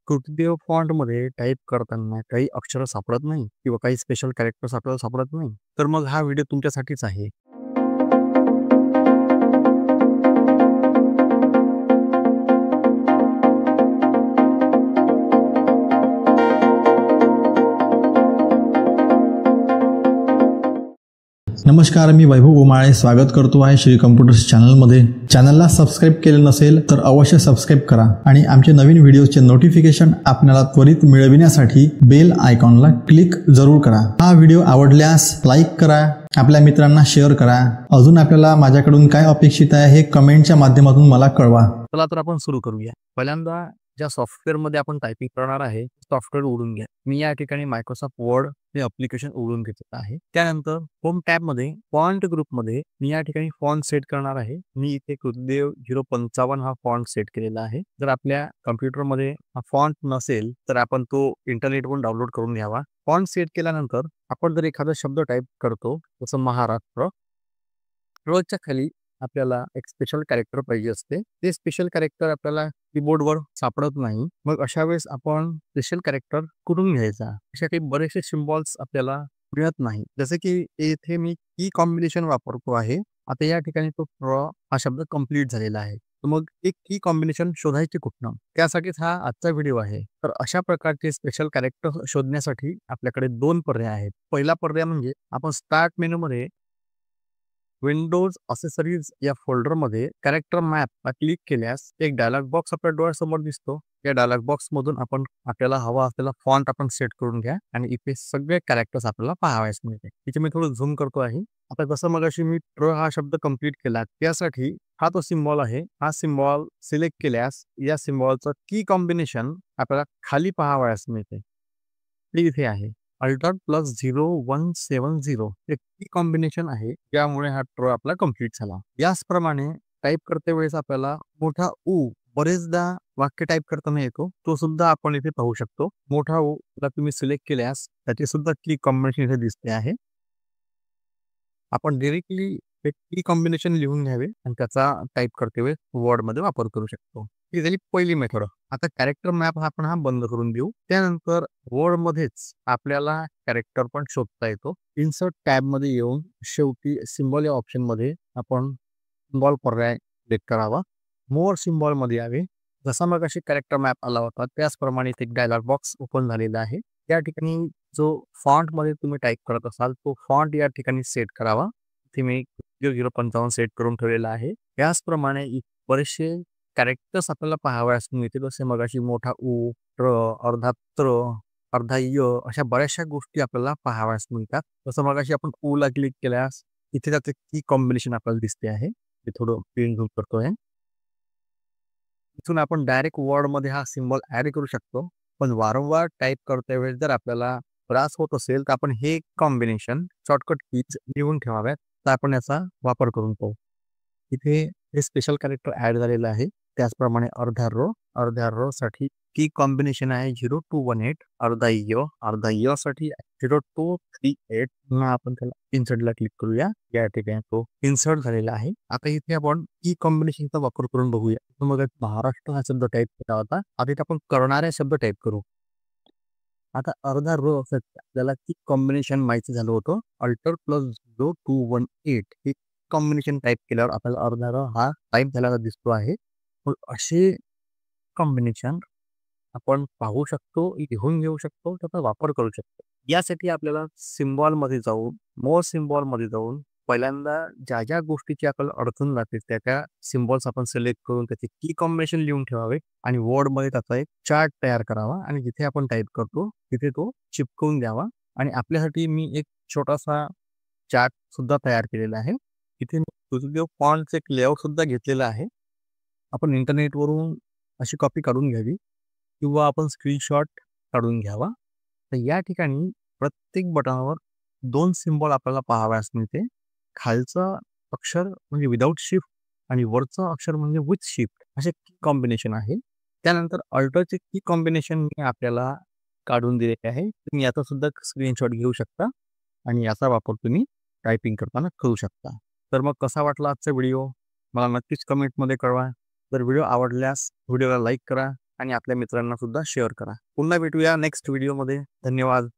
कृतीदेव फॉन्टमध्ये type करताना काही अक्षरं सापडत नाही किंवा काही स्पेशल कॅरेक्टर्स आपल्याला सापडत नाही, तर मग हा व्हिडिओ तुमच्यासाठीच आहे. नमस्कार, मी वैभव उमाळे स्वागत करतो आहे श्री कम्प्युटर्स चॅनलमध्ये. चॅनलला सबस्क्राईब केलं नसेल तर अवश्य सबस्क्राईब करा आणि आमचे नवीन व्हिडिओचे नोटिफिकेशन आपल्याला त्वरित मिळविण्यासाठी बेल आयकॉनला क्लिक जरूर करा. हा व्हिडिओ आवडल्यास लाईक करा, आपल्या मित्रांना शेअर करा. अजून आपल्याला माझ्याकडून काय अपेक्षित आहे हे कमेंटच्या माध्यमातून मला कळवा. चला तर आपण सुरू करूया. पहिल्यांदा ज्या सॉफ्टवेअरमध्ये आपण टायपिंग करणार आहे सॉफ्टवेअर उघडून घ्या. मी या ठिकाणी मायक्रोसॉफ्ट वर्ड हे ॲप्लिकेशन उघडून घेतलं आहे. त्यानंतर होम टॅबमध्ये फॉन्ट ग्रुपमध्ये मी या ठिकाणी फॉन्ट सेट करणार आहे. मी इथे कृतदेव 055 हा फॉन्ट सेट केलेला आहे. जर आपल्या कम्प्युटरमध्ये हा फॉन्ट नसेल तर आपण तो इंटरनेटवरून डाउनलोड करून घ्यावा. फॉन्ट सेट केल्यानंतर आपण जर एखादा शब्द टाईप करतो जसं महाराष्ट्र, रोजच्या खाली आपल्याला एक स्पेशल कॅरेक्टर पाहिजे असते. ते स्पेशल कॅरेक्टर आपल्याला कीबोर्डवर सापडत नाही. मग अशा वेळेस आपण स्पेशल कॅरेक्टर कुठून घ्यायचा? अशा काही बरेचसे सिम्बॉल्स आपल्याला मिळत नाही. जसे की येथे मी की कॉम्बिनेशन वापरतो आहे. आता या ठिकाणी तो हा शब्द कंप्लीट झालेला आहे. मग एक की कॉम्बिनेशन शोधायचे कुठनं? त्यासाठीच हा आजचा व्हिडिओ आहे. तर अशा प्रकारचे स्पेशल कॅरेक्टर शोधण्यासाठी आपल्याकडे 2 पर्याय आहेत. पहिला पर्याय म्हणजे आपण स्टार्ट मेनूमध्ये विंडोज असेसरीज या फोल्डरमध्ये कॅरेक्टर मॅप क्लिक केल्यास एक डायलॉग बॉक्स आपल्या डोळ्यासमोर दिसतो. या डायलॉग बॉक्स मधून आपल्याला हवा असलेला फॉन्ट आपण सेट करून घ्या आणि इथे सगळे कॅरेक्टर्स आपल्याला पाहावयास मिळते. इथे मी थोडं झूम करतो आहे. आता जसं मगाशी मी हा शब्द कंप्लीट केला त्यासाठी हा तो सिम्बॉल आहे. हा सिम्बॉल सिलेक्ट केल्यास या सिम्बॉलचं की कॉम्बिनेशन आपल्याला खाली पाहावयास मिळते. इथे आहे Alt+0170 एक की कॉम्बिनेशन आहे ज्यामुळे हा ट्रो आपला कंप्लीट झाला. याचप्रमाणे टाईप करते वेळेस आपल्याला मोठा उ बरेचदा वाक्य टाईप करताना येतो. तो सुद्धा आपण इथे पाहू शकतो. मोठा उ ला तुम्ही सिलेक्ट केल्यास त्याची सुद्धा की कॉम्बिनेशन इथे दिसते आहे. आपण डायरेक्टली एक की कॉम्बिनेशन लिहून घ्यावे आणि त्याचा टाईप करते वेळेस वर्डमध्ये वापर करू शकतो. ही झाली पहिली मेथड. आता कॅरेक्टर मॅप आपण हा बंद करून देऊ. त्यानंतर वर्डमध्येच आपल्याला कॅरेक्टर पण शोधता येतो. इन्सर्ट टॅबमध्ये येऊन शेवटी सिम्बॉल या ऑप्शनमध्ये आपण सिम्बॉल पर्याय सिलेक्ट करावा. मोर सिम्बॉलमध्ये यावे. जसा मगाशी कॅरेक्टर मॅप आला होता त्याचप्रमाणे एक डायलॉग बॉक्स ओपन झालेला आहे. त्या ठिकाणी जो फॉन्टमध्ये तुम्ही टाईप करत असाल तो फॉन्ट या ठिकाणी सेट करावा. इथे मी 055 सेट करून ठेवलेला आहे. याचप्रमाणे बरेचसे कॅरेक्टर्स आपल्याला पाहावयास मिळतील. जसे मगाशी मोठा उ, त्र, अर्धा त्र, अर्धा य अशा बऱ्याचशा गोष्टी आपल्याला पाहावयास मिळतात. जसं मगाशी आपण उ ला क्लिक केल्यास इथे त्याचे की कॉम्बिनेशन आपल्याला दिसते आहे. ते थोडं प्रिंट झूम करतोय. इथून आपण डायरेक्ट वर्डमध्ये हा सिम्बॉल ॲड करू शकतो. पण वारंवार टाईप करते वेळेस जर आपल्याला त्रास होत असेल तर आपण हे कॉम्बिनेशन शॉर्टकट कीज लिहून ठेवाव्यात. तर आपण याचा वापर करून पाहू. इथे हे स्पेशल कॅरेक्टर ॲड झालेलं आहे. त्याचप्रमाणे अर्ध्या रो साठी की कॉम्बिनेशन आहे 0218. अर्धा य साठी 0238. पुन्हा आपण त्याला इन्सर्टला क्लिक करूया. या ठिकाणी तो इन्सर्ट झालेला आहे. आता इथे आपण की कॉम्बिनेशनचा वापर करून बघूया. मग महाराष्ट्र हा शब्द टाईप केला होता. आता इथे आपण करणाऱ्या शब्द टाईप करू. आता अर्धा रो आपल्याला की कॉम्बिनेशन माहिती झालं होतं. Alt+0218 हे कॉम्बिनेशन टाईप केल्यावर आपल्याला अर्धा रो हा टाईप झालेला दिसतो आहे. मग असे कॉम्बिनेशन आपण पाहू शकतो, लिहून घेऊ शकतो, त्याचा वापर करू शकतो. यासाठी आपल्याला सिम्बॉलमध्ये जाऊन मोर सिम्बॉलमध्ये जाऊन पहिल्यांदा ज्या गोष्टीची आपल्याला अडचण लागते त्या सिम्बॉल्स आपण सिलेक्ट करून त्याचे की कॉम्बिनेशन लिहून ठेवावे आणि वर्डमध्ये त्याचा एक चार्ट तयार करावा आणि जिथे आपण टाईप करतो तिथे तो चिपकवून द्यावा. आणि आपल्यासाठी मी एक छोटासा चार्ट सुद्धा तयार केलेला आहे. इथे मी फॉन्टचे एक लेआउट सुद्धा घेतलेला आहे. आपण इंटरनेटवरून अशी कॉपी काढून घ्यावी किंवा आपण स्क्रीनशॉट काढून घ्यावा. तर या ठिकाणी प्रत्येक बटनावर 2 सिम्बॉल आपल्याला पाहावयास मिळते. खालचं अक्षर म्हणजे विदाऊट शिफ्ट आणि वरचं अक्षर म्हणजे विथ शिफ्ट असे की कॉम्बिनेशन आहे. त्यानंतर अल्टरचे की कॉम्बिनेशन मी आपल्याला काढून दिलेले आहे. तुम्ही याचा सुद्धा स्क्रीनशॉट घेऊ शकता आणि याचा वापर तुम्ही टायपिंग करताना करू शकता. तर मग कसा वाटला आजचा व्हिडिओ मला नक्कीच कमेंटमध्ये कळवा. जर व्हिडिओ आवडल्यास व्हिडिओला लाईक करा, आणि आपल्या मित्रांना सुद्धा शेअर करा. पुन्हा भेटूया नेक्स्ट व्हिडिओमध्ये. धन्यवाद.